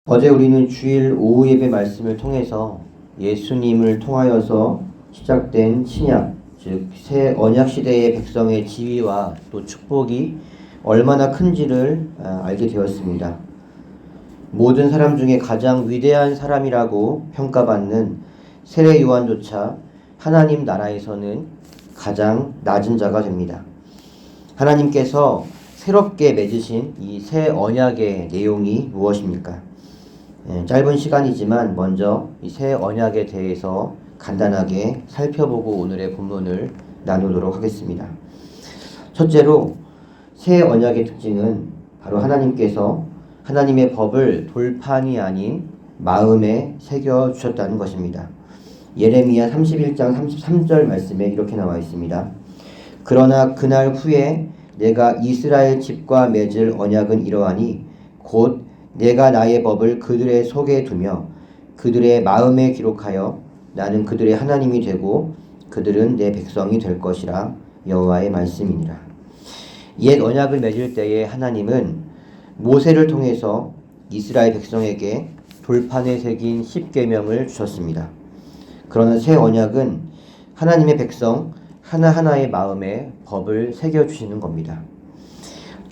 어제 우리는 주일 오후 예배 말씀을 통해서 예수님을 통하여서 시작된 신약, 즉 새 언약 시대의 백성의 지위와 또 축복이 얼마나 큰지를 알게 되었습니다. 모든 사람 중에 가장 위대한 사람이라고 평가받는 세례 요한조차 하나님 나라에서는 가장 낮은 자가 됩니다. 하나님께서 새롭게 맺으신 이 새 언약의 내용이 무엇입니까? 짧은 시간이지만 먼저 이 새 언약에 대해서 간단하게 살펴보고 오늘의 본문을 나누도록 하겠습니다. 첫째로 새 언약의 특징은 바로 하나님께서 하나님의 법을 돌판이 아닌 마음에 새겨주셨다는 것입니다. 예레미야 31장 33절 말씀에 이렇게 나와 있습니다. 그러나 그날 후에 내가 이스라엘 집과 맺을 언약은 이러하니 곧 내가 나의 법을 그들의 속에 두며 그들의 마음에 기록하여 나는 그들의 하나님이 되고 그들은 내 백성이 될 것이라 여호와의 말씀이니라. 옛 언약을 맺을 때에 하나님은 모세를 통해서 이스라엘 백성에게 돌판에 새긴 10계명을 주셨습니다. 그러나 새 언약은 하나님의 백성 하나하나의 마음에 법을 새겨주시는 겁니다.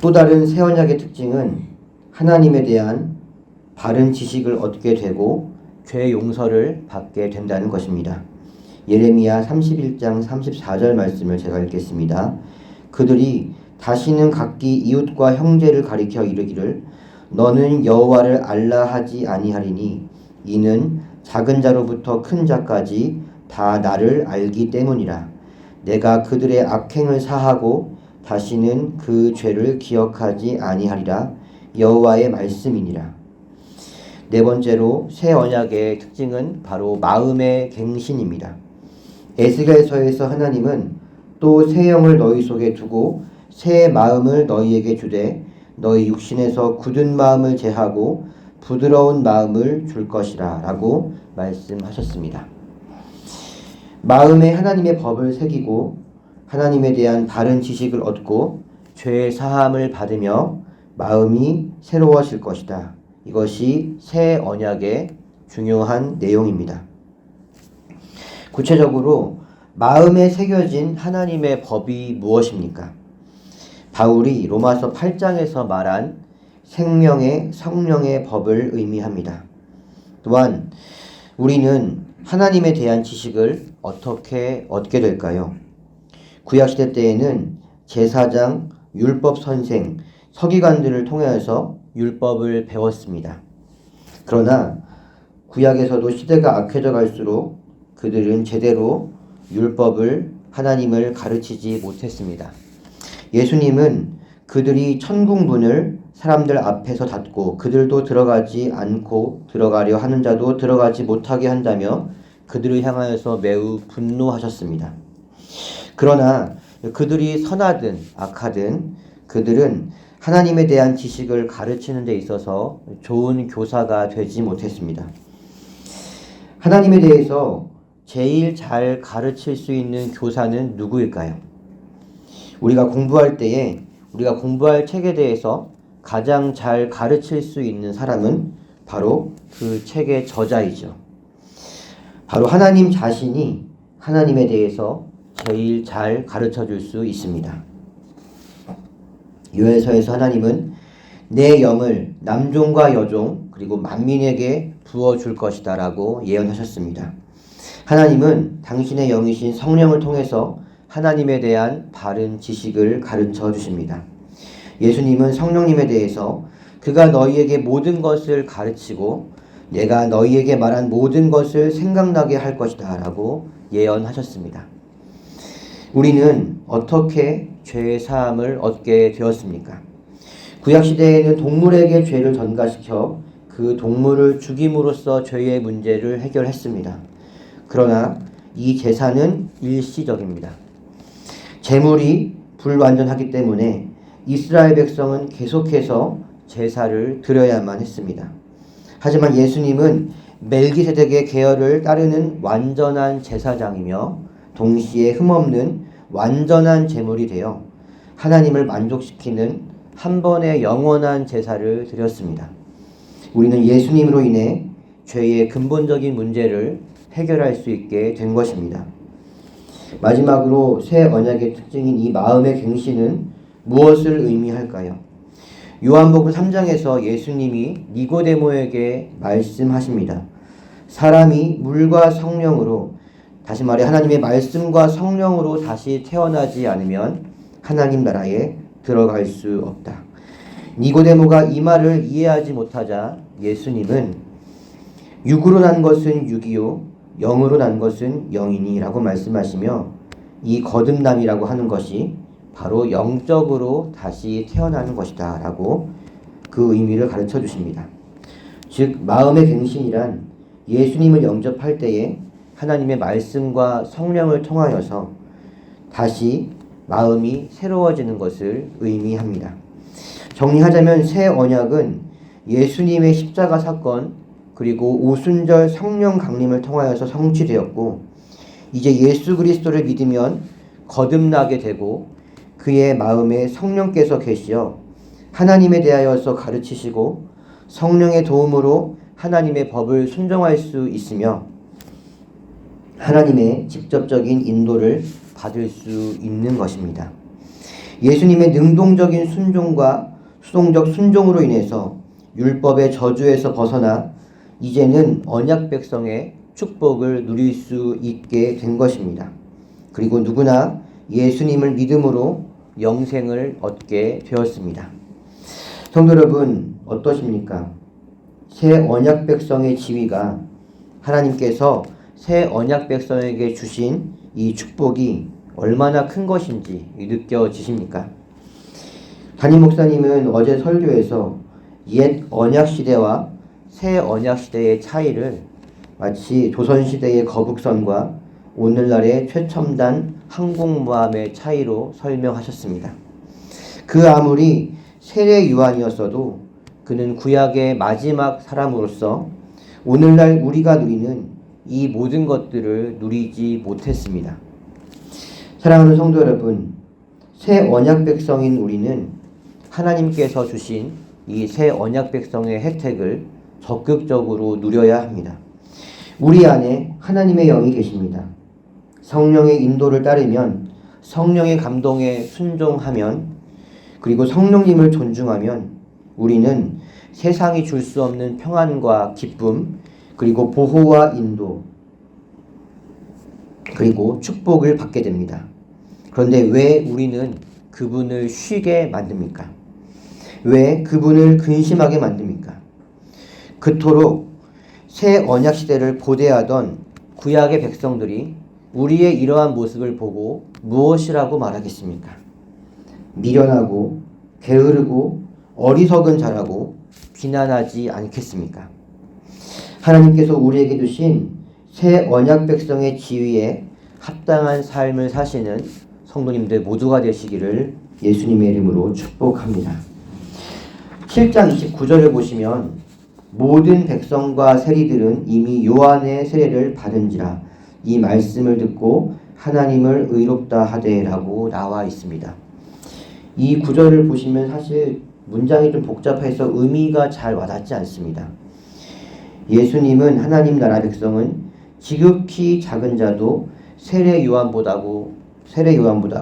또 다른 새 언약의 특징은 하나님에 대한 바른 지식을 얻게 되고 죄 용서를 받게 된다는 것입니다. 예레미야 31장 34절 말씀을 제가 읽겠습니다. 그들이 다시는 각기 이웃과 형제를 가리켜 이르기를 너는 여호와를 알라 하지 아니하리니 이는 작은 자로부터 큰 자까지 다 나를 알기 때문이라. 내가 그들의 악행을 사하고 다시는 그 죄를 기억하지 아니하리라. 여호와의 말씀이니라. 네 번째로 새 언약의 특징은 바로 마음의 갱신입니다. 에스겔서에서 하나님은 또 새 영을 너희 속에 두고 새 마음을 너희에게 주되 너희 육신에서 굳은 마음을 제하고 부드러운 마음을 줄 것이라 라고 말씀하셨습니다. 마음에 하나님의 법을 새기고 하나님에 대한 바른 지식을 얻고 죄 사함을 받으며 마음이 새로워질 것이다. 이것이 새 언약의 중요한 내용입니다. 구체적으로 마음에 새겨진 하나님의 법이 무엇입니까? 바울이 로마서 8장에서 말한 생명의 성령의 법을 의미합니다. 또한 우리는 하나님에 대한 지식을 어떻게 얻게 될까요? 구약시대 때에는 제사장, 율법 선생, 서기관들을 통해서 율법을 배웠습니다. 그러나 구약에서도 시대가 악해져 갈수록 그들은 제대로 율법을 하나님을 가르치지 못했습니다. 예수님은 그들이 천국문을 사람들 앞에서 닫고 그들도 들어가지 않고 들어가려 하는 자도 들어가지 못하게 한다며 그들을 향하여서 매우 분노하셨습니다. 그러나 그들이 선하든 악하든 그들은 하나님에 대한 지식을 가르치는 데 있어서 좋은 교사가 되지 못했습니다. 하나님에 대해서 제일 잘 가르칠 수 있는 교사는 누구일까요? 우리가 공부할 때에 우리가 공부할 책에 대해서 가장 잘 가르칠 수 있는 사람은 바로 그 책의 저자이죠. 바로 하나님 자신이 하나님에 대해서 제일 잘 가르쳐 줄 수 있습니다. 요엘서에서 하나님은 내 영을 남종과 여종 그리고 만민에게 부어줄 것이다 라고 예언하셨습니다. 하나님은 당신의 영이신 성령을 통해서 하나님에 대한 바른 지식을 가르쳐 주십니다. 예수님은 성령님에 대해서 그가 너희에게 모든 것을 가르치고 내가 너희에게 말한 모든 것을 생각나게 할 것이다 라고 예언하셨습니다. 우리는 어떻게 죄 사함을 얻게 되었습니까? 구약시대에는 동물에게 죄를 전가시켜 그 동물을 죽임으로써 죄의 문제를 해결했습니다. 그러나 이 제사는 일시적입니다. 제물이 불완전하기 때문에 이스라엘 백성은 계속해서 제사를 드려야만 했습니다. 하지만 예수님은 멜기세덱의 계열을 따르는 완전한 제사장이며 동시에 흠없는 완전한 제물이 되어 하나님을 만족시키는 한 번의 영원한 제사를 드렸습니다. 우리는 예수님으로 인해 죄의 근본적인 문제를 해결할 수 있게 된 것입니다. 마지막으로 새 언약의 특징인 이 마음의 갱신은 무엇을 의미할까요? 요한복음 3장에서 예수님이 니고데모에게 말씀하십니다. 사람이 물과 성령으로, 다시 말해 하나님의 말씀과 성령으로 다시 태어나지 않으면 하나님 나라에 들어갈 수 없다. 니고데모가 이 말을 이해하지 못하자 예수님은 육으로 난 것은 육이요 영으로 난 것은 영이니라고 말씀하시며, 이 거듭남이라고 하는 것이 바로 영적으로 다시 태어나는 것이다 라고 그 의미를 가르쳐 주십니다. 즉 마음의 갱신이란 예수님을 영접할 때에 하나님의 말씀과 성령을 통하여서 다시 마음이 새로워지는 것을 의미합니다. 정리하자면 새 언약은 예수님의 십자가 사건 그리고 오순절 성령 강림을 통하여서 성취되었고, 이제 예수 그리스도를 믿으면 거듭나게 되고 그의 마음에 성령께서 계시어 하나님에 대하여서 가르치시고 성령의 도움으로 하나님의 법을 순종할 수 있으며 하나님의 직접적인 인도를 받을 수 있는 것입니다. 예수님의 능동적인 순종과 수동적 순종으로 인해서 율법의 저주에서 벗어나 이제는 언약 백성의 축복을 누릴 수 있게 된 것입니다. 그리고 누구나 예수님을 믿음으로 영생을 얻게 되었습니다. 성도 여러분, 어떠십니까? 새 언약 백성의 지위가, 하나님께서 새 언약 백성에게 주신 이 축복이 얼마나 큰 것인지 느껴지십니까? 담임 목사님은 어제 설교에서 옛 언약 시대와 새 언약 시대의 차이를 마치 조선시대의 거북선과 오늘날의 최첨단 항공모함의 차이로 설명하셨습니다. 그 아무리 세례 요한이었어도 그는 구약의 마지막 사람으로서 오늘날 우리가 누리는 이 모든 것들을 누리지 못했습니다. 사랑하는 성도 여러분, 새 언약 백성인 우리는 하나님께서 주신 이 새 언약 백성의 혜택을 적극적으로 누려야 합니다. 우리 안에 하나님의 영이 계십니다. 성령의 인도를 따르면, 성령의 감동에 순종하면, 그리고 성령님을 존중하면 우리는 세상이 줄 수 없는 평안과 기쁨, 그리고 보호와 인도, 그리고 축복을 받게 됩니다. 그런데 왜 우리는 그분을 쉬게 만듭니까? 왜 그분을 근심하게 만듭니까? 그토록 새 언약 시대를 고대하던 구약의 백성들이 우리의 이러한 모습을 보고 무엇이라고 말하겠습니까? 미련하고 게으르고 어리석은 자라고 비난하지 않겠습니까? 하나님께서 우리에게 주신 새 언약 백성의 지위에 합당한 삶을 사시는 성도님들 모두가 되시기를 예수님의 이름으로 축복합니다. 7장 29절을 보시면 모든 백성과 세리들은 이미 요한의 세례를 받은지라 이 말씀을 듣고 하나님을 의롭다 하되라고 나와 있습니다. 이 구절을 보시면 사실 문장이 좀 복잡해서 의미가 잘 와닿지 않습니다. 예수님은 하나님 나라 백성은 지극히 작은 자도 세례 요한보다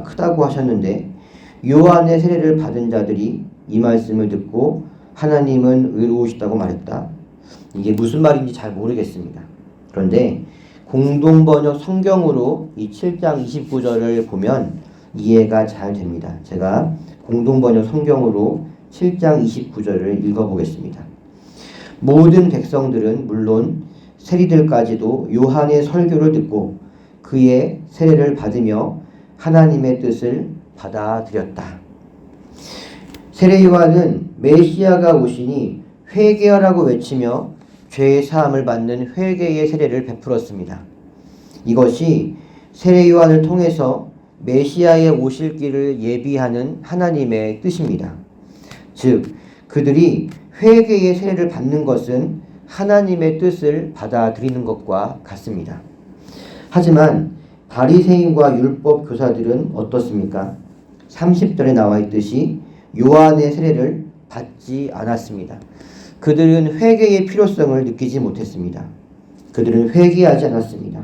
크다고 하셨는데, 요한의 세례를 받은 자들이 이 말씀을 듣고 하나님은 의로우시다고 말했다. 이게 무슨 말인지 잘 모르겠습니다. 그런데 공동번역 성경으로 이 7장 29절을 보면 이해가 잘 됩니다. 제가 공동번역 성경으로 7장 29절을 읽어보겠습니다. 모든 백성들은 물론 세리들까지도 요한의 설교를 듣고 그의 세례를 받으며 하나님의 뜻을 받아들였다. 세례 요한은 메시아가 오시니 회개하라고 외치며 죄의 사함을 받는 회개의 세례를 베풀었습니다. 이것이 세례 요한을 통해서 메시아의 오실 길을 예비하는 하나님의 뜻입니다. 즉 그들이 회개의 세례를 받는 것은 하나님의 뜻을 받아들이는 것과 같습니다. 하지만 바리새인과 율법 교사들은 어떻습니까? 30절에 나와 있듯이 요한의 세례를 받지 않았습니다. 그들은 회개의 필요성을 느끼지 못했습니다. 그들은 회개하지 않았습니다.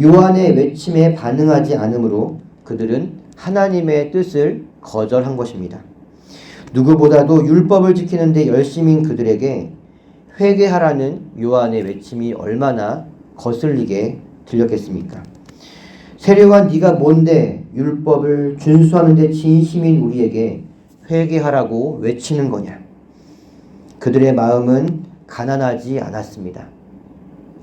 요한의 외침에 반응하지 않으므로 그들은 하나님의 뜻을 거절한 것입니다. 누구보다도 율법을 지키는 데 열심인 그들에게 회개하라는 요한의 외침이 얼마나 거슬리게 들렸겠습니까? 세례요한, 네가 뭔데 율법을 준수하는 데 진심인 우리에게 회개하라고 외치는 거냐? 그들의 마음은 가난하지 않았습니다.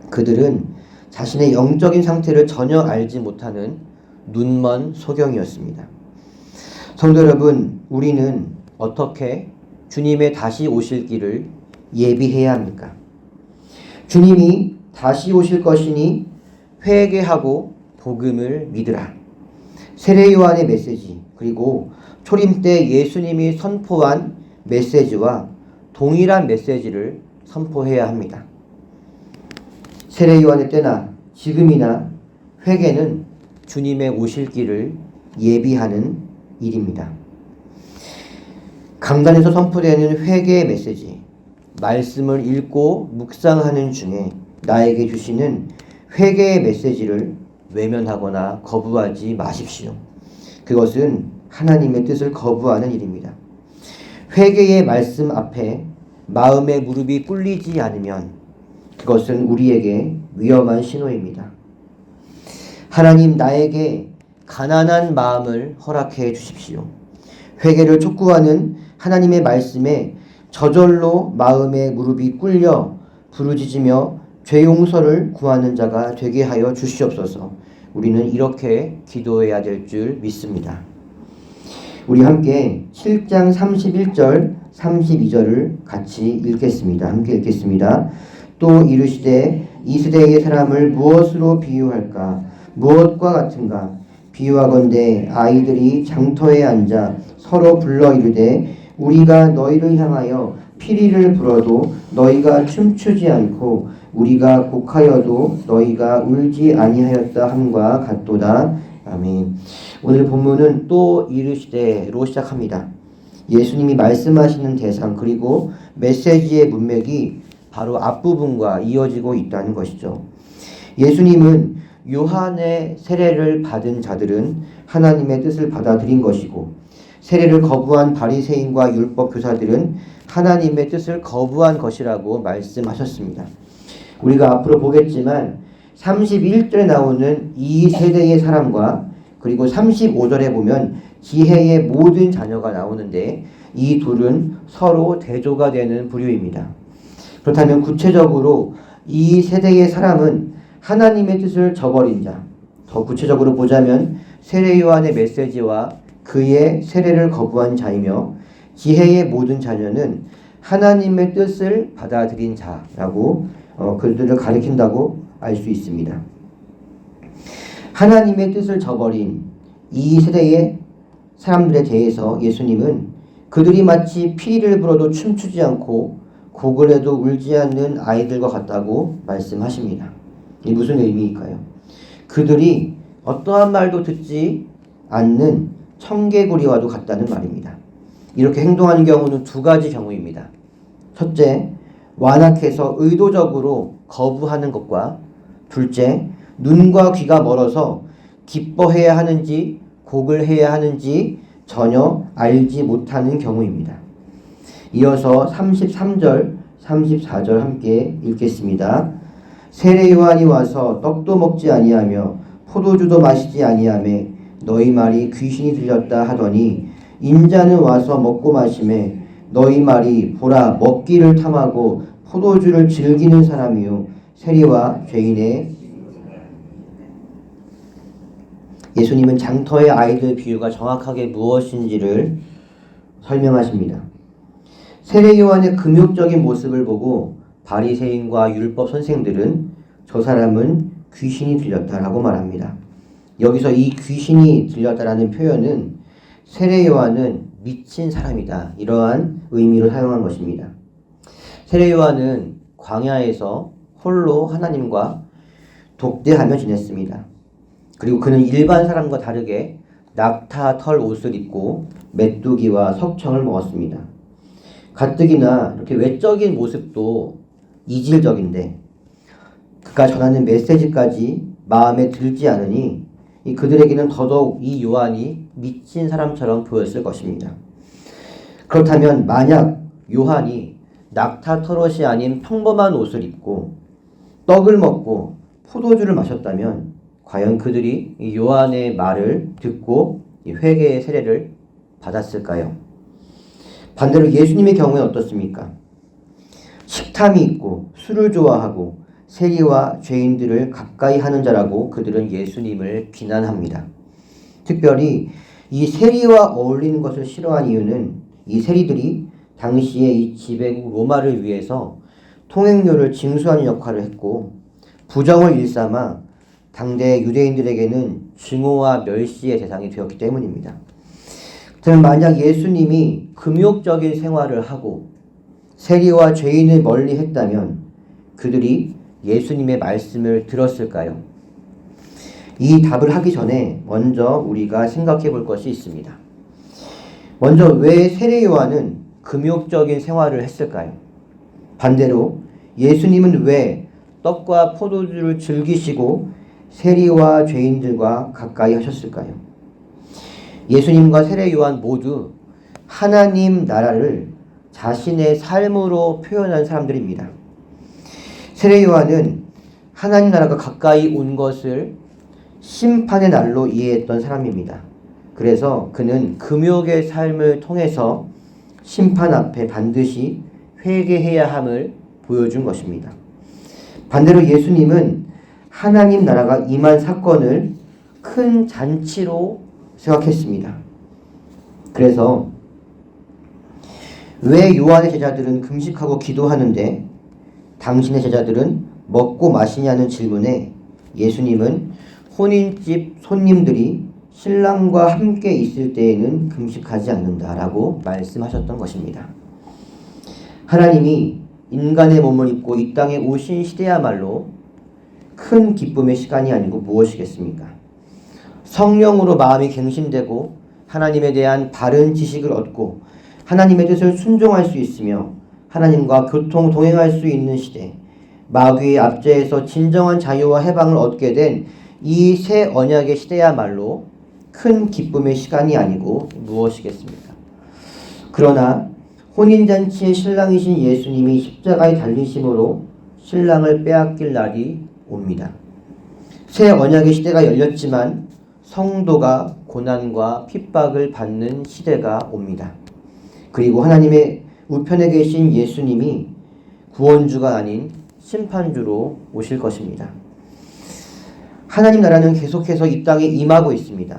그들은 자신의 영적인 상태를 전혀 알지 못하는 눈먼 소경이었습니다. 성도 여러분, 우리는 어떻게 주님의 다시 오실 길을 예비해야 합니까? 주님이 다시 오실 것이니 회개하고 복음을 믿으라. 세례 요한의 메시지, 그리고 초림 때 예수님이 선포한 메시지와 동일한 메시지를 선포해야 합니다. 세례 요한의 때나 지금이나 회개는 주님의 오실 길을 예비하는 일입니다. 강단에서 선포되는 회개의 메시지, 말씀을 읽고 묵상하는 중에 나에게 주시는 회개의 메시지를 외면하거나 거부하지 마십시오. 그것은 하나님의 뜻을 거부하는 일입니다. 회개의 말씀 앞에 마음의 무릎이 꿇리지 않으면 그것은 우리에게 위험한 신호입니다. 하나님, 나에게 가난한 마음을 허락해 주십시오. 회개를 촉구하는 하나님의 말씀에 저절로 마음의 무릎이 꿇려 부르짖으며 죄 용서를 구하는 자가 되게 하여 주시옵소서. 우리는 이렇게 기도해야 될 줄 믿습니다. 우리 함께 7장 31절 32절을 같이 읽겠습니다. 함께 읽겠습니다. 또 이르시되 이 세대의 사람을 무엇으로 비유할까? 무엇과 같은가? 비유하건대 아이들이 장터에 앉아 서로 불러 이르되 우리가 너희를 향하여 피리를 불어도 너희가 춤추지 않고 우리가 곡하여도 너희가 울지 아니하였다 함과 같도다. 아멘. 오늘 본문은 또 이르시되로 시작합니다. 예수님이 말씀하시는 대상, 그리고 메시지의 문맥이 바로 앞부분과 이어지고 있다는 것이죠. 예수님은 요한의 세례를 받은 자들은 하나님의 뜻을 받아들인 것이고, 세례를 거부한 바리새인과 율법 교사들은 하나님의 뜻을 거부한 것이라고 말씀하셨습니다. 우리가 앞으로 보겠지만 31절에 나오는 이 세대의 사람과 그리고 35절에 보면 지혜의 모든 자녀가 나오는데 이 둘은 서로 대조가 되는 부류입니다. 그렇다면 구체적으로 이 세대의 사람은 하나님의 뜻을 저버린 자, 더 구체적으로 보자면 세례 요한의 메시지와 그의 세례를 거부한 자이며, 지혜의 모든 자녀는 하나님의 뜻을 받아들인 자라고 그들을 가리킨다고 알 수 있습니다. 하나님의 뜻을 저버린 이 세대의 사람들에 대해서 예수님은 그들이 마치 피리를 불어도 춤추지 않고 곡을 해도 울지 않는 아이들과 같다고 말씀하십니다. 이 무슨 의미일까요? 그들이 어떠한 말도 듣지 않는 청개구리와도 같다는 말입니다. 이렇게 행동하는 경우는 두 가지 경우입니다. 첫째, 완악해서 의도적으로 거부하는 것과, 둘째, 눈과 귀가 멀어서 기뻐해야 하는지 곡을 해야 하는지 전혀 알지 못하는 경우입니다. 이어서 33절, 34절 함께 읽겠습니다. 세례 요한이 와서 떡도 먹지 아니하며 포도주도 마시지 아니하매 너희 말이 귀신이 들렸다 하더니, 인자는 와서 먹고 마시매 너희 말이 보라 먹기를 탐하고 포도주를 즐기는 사람이요 세리와 죄인의. 예수님은 장터의 아이들 비유가 정확하게 무엇인지를 설명하십니다. 세례 요한의 금욕적인 모습을 보고 바리새인과 율법 선생들은 저 사람은 귀신이 들렸다라고 말합니다. 여기서 이 귀신이 들렸다라는 표현은 세례 요한은 미친 사람이다, 이러한 의미로 사용한 것입니다. 세례 요한은 광야에서 홀로 하나님과 독대하며 지냈습니다. 그리고 그는 일반 사람과 다르게 낙타 털 옷을 입고 메뚜기와 석청을 먹었습니다. 가뜩이나 이렇게 외적인 모습도 이질적인데 그가 전하는 메시지까지 마음에 들지 않으니 그들에게는 더더욱 이 요한이 미친 사람처럼 보였을 것입니다. 그렇다면 만약 요한이 낙타 털옷이 아닌 평범한 옷을 입고 떡을 먹고 포도주를 마셨다면 과연 그들이 이 요한의 말을 듣고 회개의 세례를 받았을까요? 반대로 예수님의 경우는 어떻습니까? 식탐이 있고 술을 좋아하고 세리와 죄인들을 가까이 하는 자라고 그들은 예수님을 비난합니다. 특별히 이 세리와 어울리는 것을 싫어한 이유는 이 세리들이 당시에 이 지배국 로마를 위해서 통행료를 징수하는 역할을 했고 부정을 일삼아 당대 유대인들에게는 증오와 멸시의 대상이 되었기 때문입니다. 그럼 만약 예수님이 금욕적인 생활을 하고 세리와 죄인을 멀리 했다면 그들이 예수님의 말씀을 들었을까요? 이 답을 하기 전에 먼저 우리가 생각해 볼 것이 있습니다. 먼저 왜 세례 요한은 금욕적인 생활을 했을까요? 반대로 예수님은 왜 떡과 포도주를 즐기시고 세리와 죄인들과 가까이 하셨을까요? 예수님과 세례 요한 모두 하나님 나라를 자신의 삶으로 표현한 사람들입니다. 세례 요한은 하나님 나라가 가까이 온 것을 심판의 날로 이해했던 사람입니다. 그래서 그는 금욕의 삶을 통해서 심판 앞에 반드시 회개해야 함을 보여준 것입니다. 반대로 예수님은 하나님 나라가 임한 사건을 큰 잔치로 생각했습니다. 그래서 왜 요한의 제자들은 금식하고 기도하는데 당신의 제자들은 먹고 마시냐는 질문에 예수님은 혼인집 손님들이 신랑과 함께 있을 때에는 금식하지 않는다라고 말씀하셨던 것입니다. 하나님이 인간의 몸을 입고 이 땅에 오신 시대야말로 큰 기쁨의 시간이 아니고 무엇이겠습니까? 성령으로 마음이 갱신되고 하나님에 대한 바른 지식을 얻고 하나님의 뜻을 순종할 수 있으며 하나님과 교통 동행할 수 있는 시대, 마귀의 압제에서 진정한 자유와 해방을 얻게 된 이 새 언약의 시대야말로 큰 기쁨의 시간이 아니고 무엇이겠습니까? 그러나 혼인잔치의 신랑이신 예수님이 십자가에 달리심으로 신랑을 빼앗길 날이 옵니다. 새 언약의 시대가 열렸지만 성도가 고난과 핍박을 받는 시대가 옵니다. 그리고 하나님의 우편에 계신 예수님이 구원주가 아닌 심판주로 오실 것입니다. 하나님 나라는 계속해서 이 땅에 임하고 있습니다.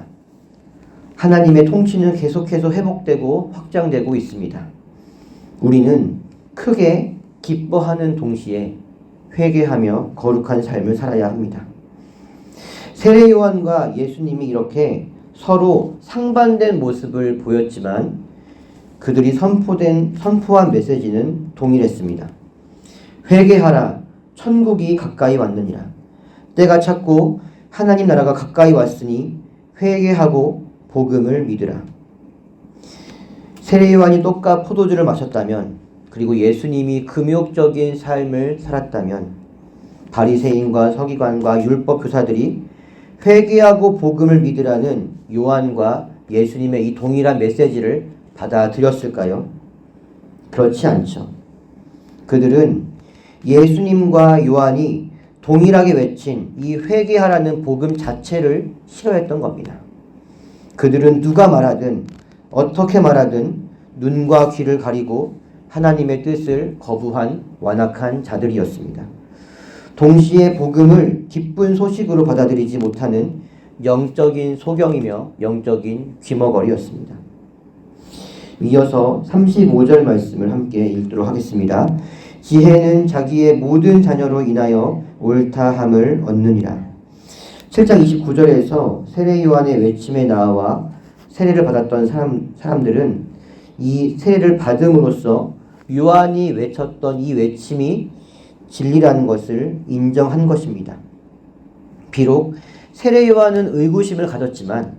하나님의 통치는 계속해서 회복되고 확장되고 있습니다. 우리는 크게 기뻐하는 동시에 회개하며 거룩한 삶을 살아야 합니다. 세례 요한과 예수님이 이렇게 서로 상반된 모습을 보였지만 그들이 선포한 메시지는 동일했습니다. 회개하라, 천국이 가까이 왔느니라. 때가 찼고 하나님 나라가 가까이 왔으니 회개하고 복음을 믿으라. 세례 요한이 떡과 포도주를 마셨다면, 그리고 예수님이 금욕적인 삶을 살았다면 바리새인과 서기관과 율법 교사들이 회개하고 복음을 믿으라는 요한과 예수님의 이 동일한 메시지를 받아들였을까요? 그렇지 않죠. 그들은 예수님과 요한이 동일하게 외친 이 회개하라는 복음 자체를 싫어했던 겁니다. 그들은 누가 말하든 어떻게 말하든 눈과 귀를 가리고 하나님의 뜻을 거부한 완악한 자들이었습니다. 동시에 복음을 기쁜 소식으로 받아들이지 못하는 영적인 소경이며 영적인 귀머거리였습니다. 이어서 35절 말씀을 함께 읽도록 하겠습니다. 지혜는 자기의 모든 자녀로 인하여 옳다함을 얻느니라. 7장 29절에서 세례 요한의 외침에 나와 세례를 받았던 사람들은 이 세례를 받음으로써 요한이 외쳤던 이 외침이 진리라는 것을 인정한 것입니다. 비록 세례 요한은 의구심을 가졌지만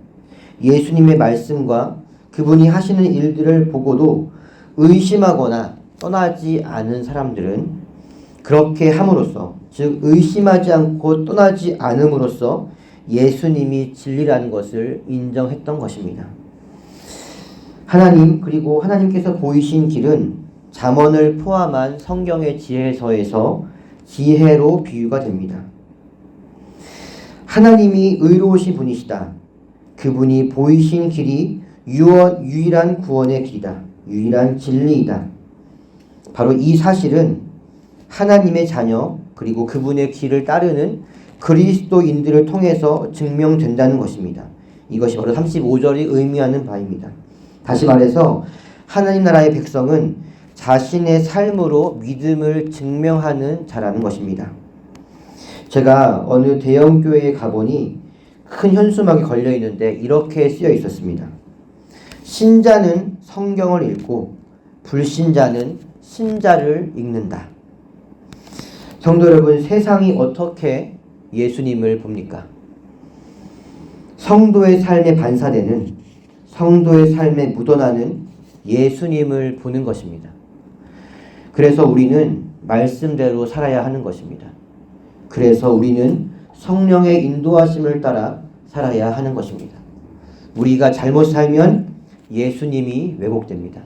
예수님의 말씀과 그분이 하시는 일들을 보고도 의심하거나 떠나지 않은 사람들은 그렇게 함으로써, 즉 의심하지 않고 떠나지 않음으로써 예수님이 진리라는 것을 인정했던 것입니다. 하나님, 그리고 하나님께서 보이신 길은 잠언을 포함한 성경의 지혜서에서 지혜로 비유가 됩니다. 하나님이 의로우신 분이시다. 그분이 보이신 길이 유일한 구원의 길이다. 유일한 진리이다. 바로 이 사실은 하나님의 자녀, 그리고 그분의 길을 따르는 그리스도인들을 통해서 증명된다는 것입니다. 이것이 바로 35절이 의미하는 바입니다. 다시 말해서 하나님 나라의 백성은 자신의 삶으로 믿음을 증명하는 자라는 것입니다. 제가 어느 대형 교회에 가보니 큰 현수막이 걸려 있는데 이렇게 쓰여 있었습니다. 신자는 성경을 읽고 불신자는 신자를 읽는다. 성도 여러분, 세상이 어떻게 예수님을 봅니까? 성도의 삶에 반사되는, 성도의 삶에 묻어나는 예수님을 보는 것입니다. 그래서 우리는 말씀대로 살아야 하는 것입니다. 그래서 우리는 성령의 인도하심을 따라 살아야 하는 것입니다. 우리가 잘못 살면 예수님이 왜곡됩니다.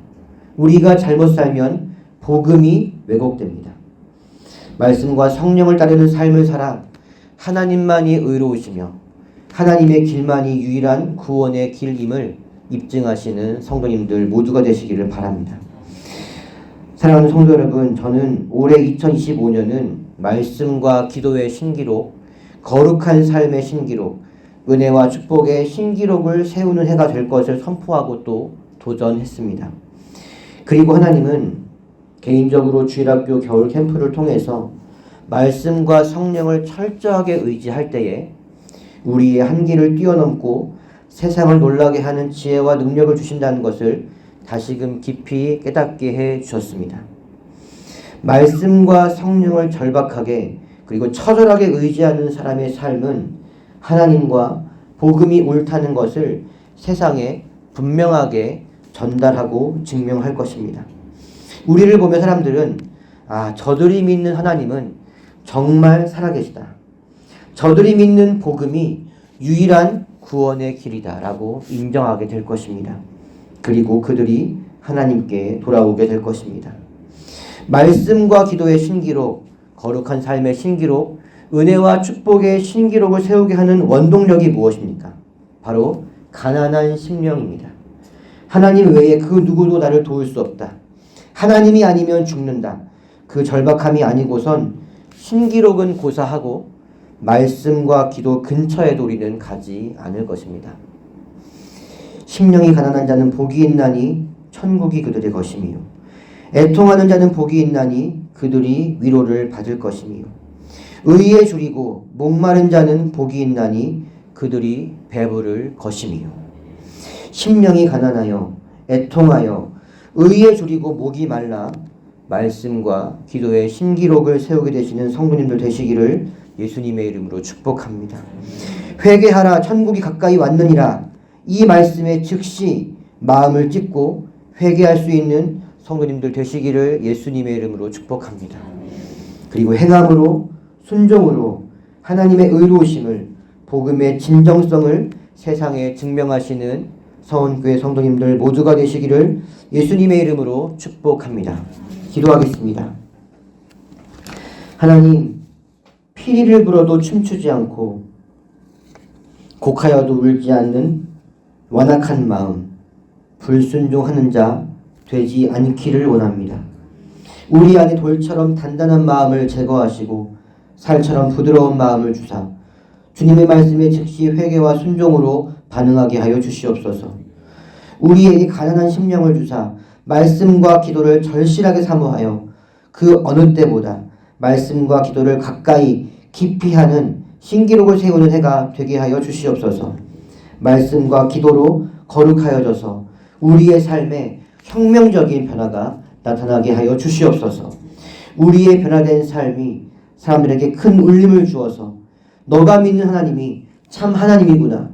우리가 잘못 살면 복음이 왜곡됩니다. 말씀과 성령을 따르는 삶을 살아 하나님만이 의로우시며 하나님의 길만이 유일한 구원의 길임을 입증하시는 성도님들 모두가 되시기를 바랍니다. 사랑하는 성도 여러분, 저는 올해 2025년은 말씀과 기도의 신기록, 거룩한 삶의 신기록, 은혜와 축복의 신기록을 세우는 해가 될 것을 선포하고 또 도전했습니다. 그리고 하나님은 개인적으로 주일학교 겨울 캠프를 통해서 말씀과 성령을 철저하게 의지할 때에 우리의 한계를 뛰어넘고 세상을 놀라게 하는 지혜와 능력을 주신다는 것을 다시금 깊이 깨닫게 해 주셨습니다. 말씀과 성령을 절박하게 그리고 처절하게 의지하는 사람의 삶은 하나님과 복음이 옳다는 것을 세상에 분명하게 전달하고 증명할 것입니다. 우리를 보며 사람들은 저들이 믿는 하나님은 정말 살아계시다. 저들이 믿는 복음이 유일한 구원의 길이다 라고 인정하게 될 것입니다. 그리고 그들이 하나님께 돌아오게 될 것입니다. 말씀과 기도의 신기록, 거룩한 삶의 신기록, 은혜와 축복의 신기록을 세우게 하는 원동력이 무엇입니까? 바로 가난한 심령입니다. 하나님 외에 그 누구도 나를 도울 수 없다. 하나님이 아니면 죽는다. 그 절박함이 아니고선 신기록은 고사하고 말씀과 기도 근처에도 우리는 가지 않을 것입니다. 심령이 가난한 자는 복이 있나니 천국이 그들의 것이며 애통하는 자는 복이 있나니 그들이 위로를 받을 것이며 의에 줄이고 목마른 자는 복이 있나니 그들이 배부를 것이며 심령이 가난하여 애통하여 의에 줄이고 목이 말라 말씀과 기도의 신기록을 세우게 되시는 성도님들 되시기를 예수님의 이름으로 축복합니다. 회개하라 천국이 가까이 왔느니라. 이 말씀에 즉시 마음을 찢고 회개할 수 있는 성도님들 되시기를 예수님의 이름으로 축복합니다. 그리고 행함으로 순종으로 하나님의 의로우심을 복음의 진정성을 세상에 증명하시는 서원교회 성도님들 모두가 되시기를 예수님의 이름으로 축복합니다. 기도하겠습니다. 하나님, 피리를 불어도 춤추지 않고 곡하여도 울지 않는 완악한 마음, 불순종하는 자 되지 않기를 원합니다. 우리 안에 돌처럼 단단한 마음을 제거하시고 살처럼 부드러운 마음을 주사 주님의 말씀에 즉시 회개와 순종으로 반응하게 하여 주시옵소서. 우리에게 가난한 심령을 주사 말씀과 기도를 절실하게 사모하여 그 어느 때보다 말씀과 기도를 가까이 깊이 하는 신기록을 세우는 해가 되게 하여 주시옵소서. 말씀과 기도로 거룩하여져서 우리의 삶에 혁명적인 변화가 나타나게 하여 주시옵소서. 우리의 변화된 삶이 사람들에게 큰 울림을 주어서 너가 믿는 하나님이 참 하나님이구나,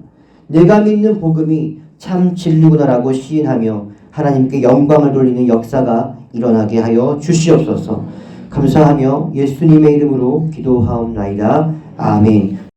내가 믿는 복음이 참 진리구나라고 시인하며 하나님께 영광을 돌리는 역사가 일어나게 하여 주시옵소서. 감사하며 예수님의 이름으로 기도하옵나이다. 아멘.